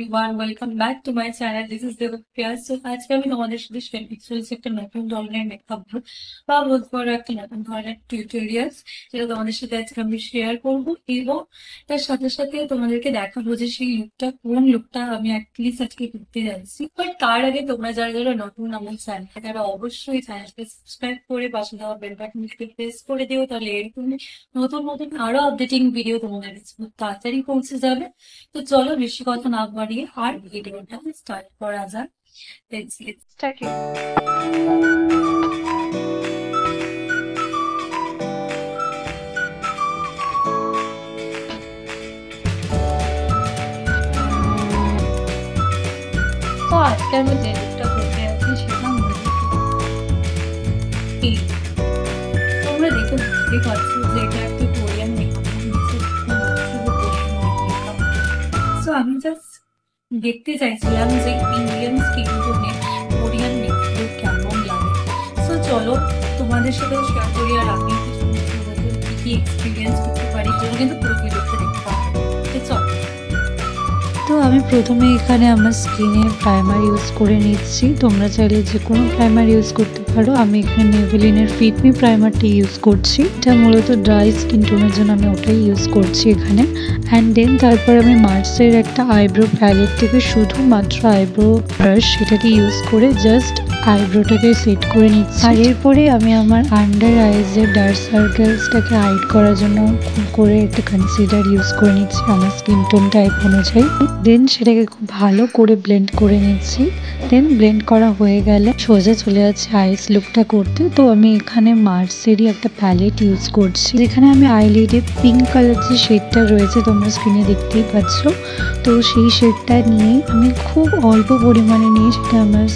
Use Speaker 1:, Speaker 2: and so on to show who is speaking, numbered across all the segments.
Speaker 1: everyone, welcome back to my channel. This is Devapriya. So আজকে আমি তোমাদের সাথে শেয়ার করছি একটা নতুন ধরনের মেকআপ লুক বা বলতে পারো একটা নতুন ধরনের টিউটোরিয়ালস, যেটা তোমাদের সাথে আজকে আমি শেয়ার করব এবং তার সাথে সাথে তোমাদেরকে দেখাবো যে সেই লুকটা কোন লুকটা আমি অ্যাটলিস্ট আজকে করতে যাচ্ছি। বাট তার আগে তোমরা যারা যারা নতুন আমার চ্যানেল, তারা অবশ্যই চ্যানেলকে সাবস্ক্রাইব করে পাশে দেওয়া বেল বাটনটিকে প্রেস করে দিও, তাহলে এরকম নতুন নতুন আরো আপডেটিং ভিডিও তোমাদের কাছে খুব তাড়াতাড়ি পৌঁছে যাবে। তো চলো বেশি কথা না বাড়িয়ে আর ভিডিওটা স্টার্ট করা যাক। Let's get started. তো আজকে আমি যে লুকটা করতে যাচ্ছি সেটা মূলত এই। তোমরা দেখে বুঝতে পারছো যে এটা একটা কোরিয়ান মেকআপ, শুধু কোরিয়ান মেকআপ। সো আমি জাস্ট দেখতে চাইছিলাম যে ইন্ডিয়ান স্কিন টোনে কোরিয়ান মেকআপ কেমন লাগে। সো চলো তোমাদের সাথেও শেয়ার করি আর আমি কিছু কি এক্সপিরিয়েন্স করতে পারি, যেগুলো কিন্তু পুরো ভিডিওতে দেখতে পাবো। চলো।
Speaker 2: তো আমি প্রথমে এখানে আমার স্কিনে প্রাইমার ইউজ করে নিচ্ছি। তোমরা চাইলে যে কোনো প্রাইমার ইউজ করতে পারো। আমি এখানে মেভেলিনের ফিট মি প্রাইমারটি ইউজ করছি। এটা মূলত ড্রাই স্কিন টোনের জন্য আমি ওটাই ইউজ করছি এখানে। অ্যান্ড দেন তারপর আমি মার্সের একটা আইব্রো প্যালেট থেকে শুধুমাত্র আইব্রো ব্রাশ সেটাকে ইউজ করে জাস্ট আইব্রোটাকে সেট করে নিচ্ছি। আর এরপরে আমি আমার আন্ডার আইজের ডার্ক সার্কেলসটাকে হাইড করার জন্য খুব করে একটা কনসিলার ইউজ করে নিচ্ছি আমার স্কিন টোন টাইপ অনুযায়ী। দেন সেটাকে খুব ভালো করে ব্লেন্ড করে নিচ্ছি। দেন ব্লেন্ড করা হয়ে গেলে সোজা চলে যাচ্ছে আইস লুকটা করতে। তো আমি এখানে মার্সেরই একটা প্যালেট ইউজ করছি, যেখানে আমি আইলিডে পিঙ্ক কালার যে শেডটা রয়েছে তোমরা স্ক্রিনে দেখতেই পাচ্ছ। তো সেই শেডটা নিয়ে আমি খুব অল্প পরিমাণে নিয়ে সেটা আমার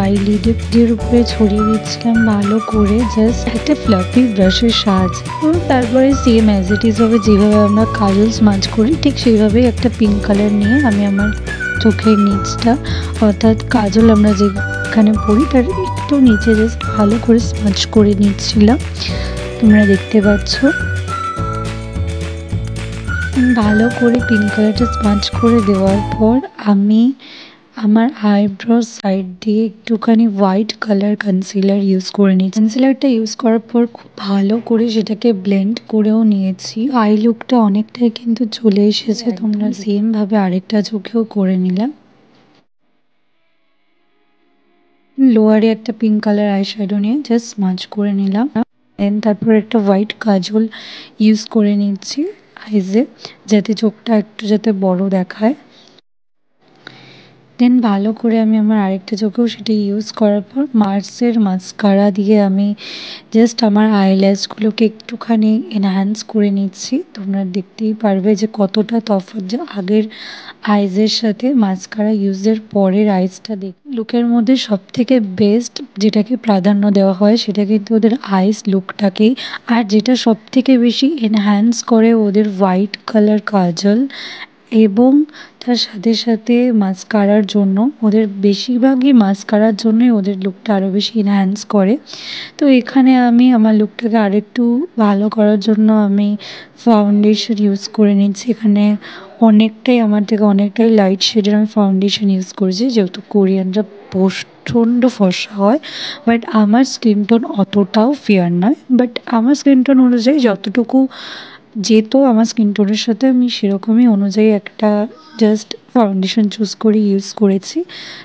Speaker 2: আইলিডের উপরে ছড়িয়ে দিচ্ছিলাম ভালো করে, জাস্ট একটা ফ্লাফি ব্রাশের সাহায্যে। তো তারপরে সেম অ্যাজ ইট ইজ হবে যেভাবে আমরা কাজল স্মাজ করি, ঠিক সেইভাবেই একটা পিঙ্ক কালার নিয়ে আমি আমার চোখের নিচটা, অর্থাৎ কাজল আমরা যেখানে পরি তার একটু নিচে জাস্ট ভালো করে স্মাজ করে নিচ্ছিলাম। তোমরা দেখতে পাচ্ছ ভালো করে পিঙ্ক কালারটা স্মাজ করে দেওয়ার পর আমি আমার আইব্রো সাইড দিয়ে একটুখানি হোয়াইট কালার কনসিলার ইউজ করে নিয়েছি। কনসিলারটা ইউজ করার পর খুব ভালো করে সেটাকে ব্লেন্ড করেও নিয়েছি। আই লুকটা অনেকটাই কিন্তু চলে এসেছে। তোমরা সেম ভাবে আরেকটা চোখেও করে নিলাম। লোয়ারে একটা পিঙ্ক কালার আই শ্যাডো নিয়ে জাস্ট স্মাচ করে নিলাম। দেন তারপর একটা হোয়াইট কাজল ইউজ করে নিচ্ছি আইজে, যাতে চোখটা একটু যাতে বড় দেখায়। দেন ভালো করে আমি আমার আরেকটা চোখেও সেটা ইউজ করার পর মার্সের মাস্কারা দিয়ে আমি জাস্ট আমার আইল্যাশগুলোকে একটুখানি এনহ্যান্স করে নিচ্ছি। তোমরা দেখতেই পারবে যে কতটা তফাৎ যে আগের আইজের সাথে মাস্কারা ইউজের পরের আইজটা লুকের মধ্যে সব থেকে বেস্ট যেটাকে প্রাধান্য দেওয়া হয় সেটা কিন্তু ওদের আইস লুকটাকেই। আর যেটা সব থেকে বেশি এনহ্যান্স করে ওদের হোয়াইট কালার কাজল, এবং তার সাথে সাথে মাস্কারার জন্য ওদের বেশিরভাগই মাস্কারার জন্যই ওদের লুকটা আরও বেশি এনহ্যান্স করে। তো এখানে আমি আমার লুকটাকে আরেকটু ভালো করার জন্য আমি ফাউন্ডেশন ইউজ করে নিচ্ছি। এখানে অনেকটাই আমার থেকে অনেকটাই লাইট শেডের আমি ফাউন্ডেশন ইউজ করেছি, যেহেতু কোরিয়ানরা প্রচণ্ড ফর্সা হয়। বাট আমার স্কিন টোন অতটাও ফেয়ার নয়, বাট আমার স্কিন টোন অনুযায়ী যতটুকু যেহেতু আমার স্কিন টোনের সাথে আমি সেরকমই অনুযায়ী একটা জাস্ট ফাউন্ডেশন চুজ করে ইউজ করেছি।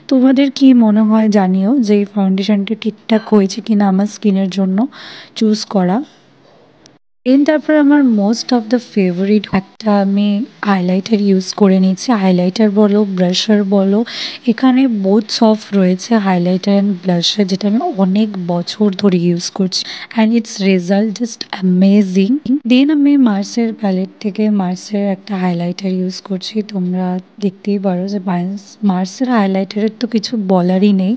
Speaker 2: তোমাদের কি মনে হয় জানিও যে এই ফাউন্ডেশনটা ঠিকঠাক হয়েছে কিনা আমার স্কিনের জন্য চুজ করা। দেন তারপর আমার মোস্ট অফ দ্য ফেভারিট একটা আমি হাইলাইটার ইউজ করে নিচ্ছি। হাইলাইটার বলো ব্রাশার বলো, এখানে বোথ সফট রয়েছে হাইলাইটার অ্যান্ড ব্লাশার, যেটা আমি অনেক বছর ধরে ইউজ করছি and it's result just amazing. Then আমি মার্সের প্যালেট থেকে মার্সের একটা হাইলাইটার ইউজ করছি। তোমরা দেখতেই পারো যে মার্সের হাইলাইটারের তো কিছু বলারই নেই,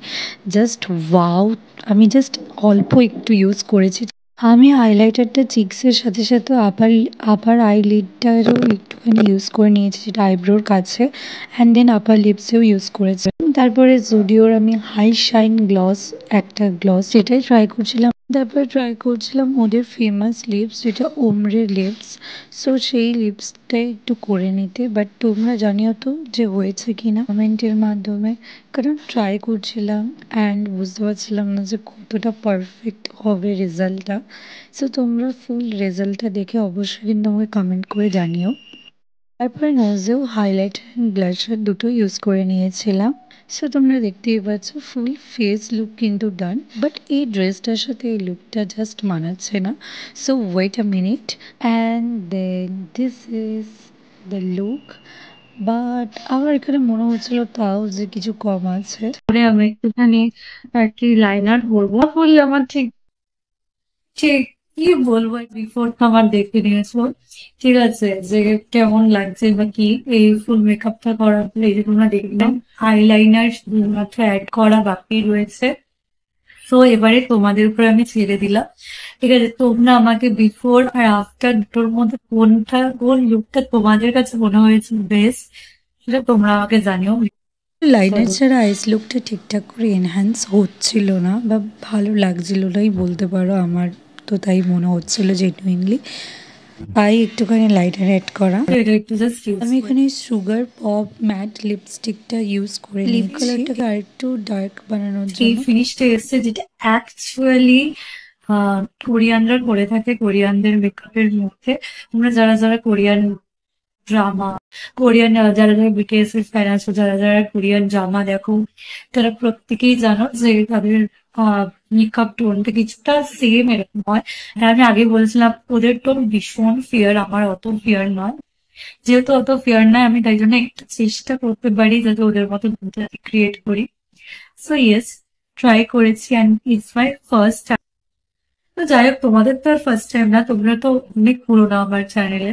Speaker 2: জাস্ট ওয়াও। আমি জাস্ট অল্প একটু ইউজ করেছি। আমি হাইলাইটারটা চিক্সের সাথে সাথে আবার আইলিডটারও একটু একটুখানি ইউজ করে নিয়েছি, যেটা আইব্রোর কাছে, অ্যান্ড দেন আপার লিপসেও ইউজ করেছি। তারপরে জুডিওর আমি হাই শাইন গ্লস, একটা গ্লস, সেটাই ট্রাই করছিলাম। তারপরে ট্রাই করছিলাম ওদের ফেমাস লিপস, যেটা ওমরে লিপস। সো সেই লিপসটাই একটু করে নিতে, বাট তোমরা জানিও তো যে হয়েছে কিনা কমেন্টের মাধ্যমে, কারণ ট্রাই করছিলাম অ্যান্ড বুঝতে পারছিলাম না যে কতটা পারফেক্ট হবে রেজাল্টটা। সো তোমরা ফুল রেজাল্টটা দেখে অবশ্যই কিন্তু আমাকে কমেন্ট করে জানিও। তারপরে নোজেও হাইলাইটার অ্যান্ড ব্লাশার দুটো ইউজ করে নিয়েছিলাম। সো তোমরা দেখতেই পাচ্ছ ফুল ফেস লুক কিন্তু ডান, বাট এই ড্রেসটার সাথে এই লুকটা জাস্ট মানাচ্ছে না। So wait a minute, and then this is the look. But আমার এখানে মনে হচ্ছিল তাও যে কিছু কম আছে।
Speaker 1: পরে আমি একটুখানি আর কি লাইনার পরবো বলি আমার ঠিক ঠিক কি বলবো, বিফোর আমার দেখে নিয়েছো, ঠিক আছে, যে কেমন লাগছে বা কি। এই ফুল মেকআপটা করার পরে এই যে তোমরা দেখলাম আইলাইনার শুধুমাত্র অ্যাড করা বাকি রয়েছে। তো এবারে তোমাদের উপরে আমি ছেড়ে দিলাম, ঠিক আছে। তোমরা আমাকে বিফোর আর আফটার দুটোর মধ্যে কোন লুকটা তোমাদের কাছে মনে হয়েছে বেস্ট, সেটা তোমরা আমাকে জানিও।
Speaker 2: লাইনার ছাড়া আইস লুকটা ঠিকঠাক করে এনহ্যান্স হচ্ছিল না, বা ভালো লাগছিল নাই বলতে পারো। আমার তো তাই মনে হচ্ছিল জেনুইনলি, তাই একটুখানি লাইটার অ্যাড করা।
Speaker 1: এটা একটু জাস্ট
Speaker 2: আমি এখানে সুগার পপ ম্যাট লিপস্টিকটা ইউজ করে লিপ কালারটাকে আরেকটু ডার্ক বানানোর
Speaker 1: এই
Speaker 2: জন্য।
Speaker 1: ফিনিশটা এসছে, যেটা অ্যাকচুয়ালি কোরিয়ানরা করে থাকে কোরিয়ানদের মেকআপের মধ্যে। তোমরা যারা যারা কোরিয়ান ড্রামা, কোরিয়ান যারা যারা বিটিএস এর ফ্যান আছো, যারা যারা কোরিয়ান ড্রামা দেখো, তারা প্রত্যেকেই জানো যে তাদের মেকআপ টোনটা কিছুটা সেম এরকম হয়। আর আমি আগে বলছিলাম ওদের টোন ভীষণ ফিয়ার, আমার অত ফিয়ার নয়। যেহেতু অত ফিয়ার নয়, আমি তাই জন্য একটু চেষ্টা করতে পারি যাতে ওদের মতো ক্রিয়েট করি। সো ইয়েস, ট্রাই করেছি অ্যান্ড ইটস মাই ফার্স্ট। তো যাই হোক, তোমাদের তো আর ফার্স্ট টাইম না, তোমরা তো অনেক পুরোনো আমার চ্যানেলে।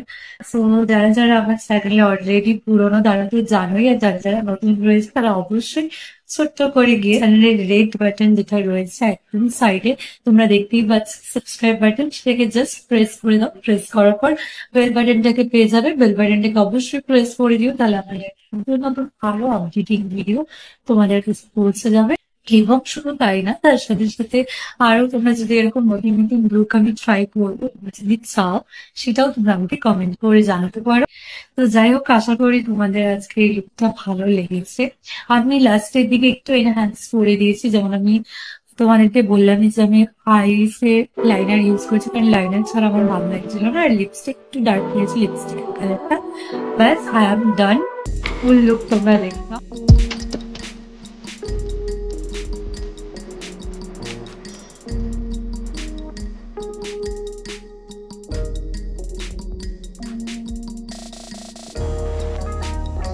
Speaker 1: সো যারা যারা আমার চ্যানেলে অলরেডি পুরোনো তারা তো জানোই, আর যারা যারা নতুন রয়েছে তারা অবশ্যই ছোট্ট করে গিয়ে চ্যানেলের রেড বাটন যেটা রয়েছে একদম সাইডে, তোমরা দেখতেই পাচ্ছ সাবস্ক্রাইব বাটন, সেটাকে জাস্ট প্রেস করে দাও। প্রেস করার পর বেল বাটনটাকে পেয়ে যাবে, বেল বাটনটাকে অবশ্যই প্রেস করে দিও, তাহলে আমাদের নতুন নতুন আরো আপডেটিং ভিডিও তোমাদের কাছে পৌঁছে যাবে। এবং শুধু তাই না, তার সাথে সাথে আরো তোমরা যদি এরকম নতুন নতুন লুক আমি ট্রাই করবো তোমরা যদি চাও, সেটাও তোমরা আমাকে কমেন্ট করে জানাতে পারো। তো যাই হোক, আশা করি তোমাদের আজকে এই লুকটা ভালো লেগেছে। আমি লাস্টের দিকে একটু এনহ্যান্স করে দিয়েছি, যেমন আমি তোমাদেরকে বললামই যে আমি আইসে লাইনার ইউজ করছি, কারণ লাইনার ছাড়া আমার ভালো লাগছিল না। আর লিপস্টিক একটু ডার্ক দিয়েছি, লিপস্টিক কালারটা। ব্যাস, I am done. Full look তোমরা দেখো।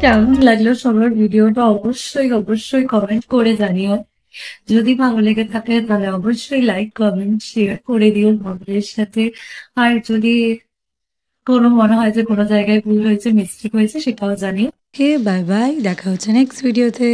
Speaker 1: কেমন লাগলো সবার ভিডিওটা অবশ্যই অবশ্যই কমেন্ট করে জানিও। যদি ভালো লেগে থাকে তাহলে অবশ্যই লাইক কমেন্ট শেয়ার করে দিও বন্ধুদের সাথে। আর যদি কোনো মনে হয় যে কোনো জায়গায় ভুল হয়েছে, মিস্টেক হয়েছে, সেটাও জানিও।
Speaker 2: ওকে, বাই বাই, দেখা হচ্ছে নেক্সট ভিডিওতে।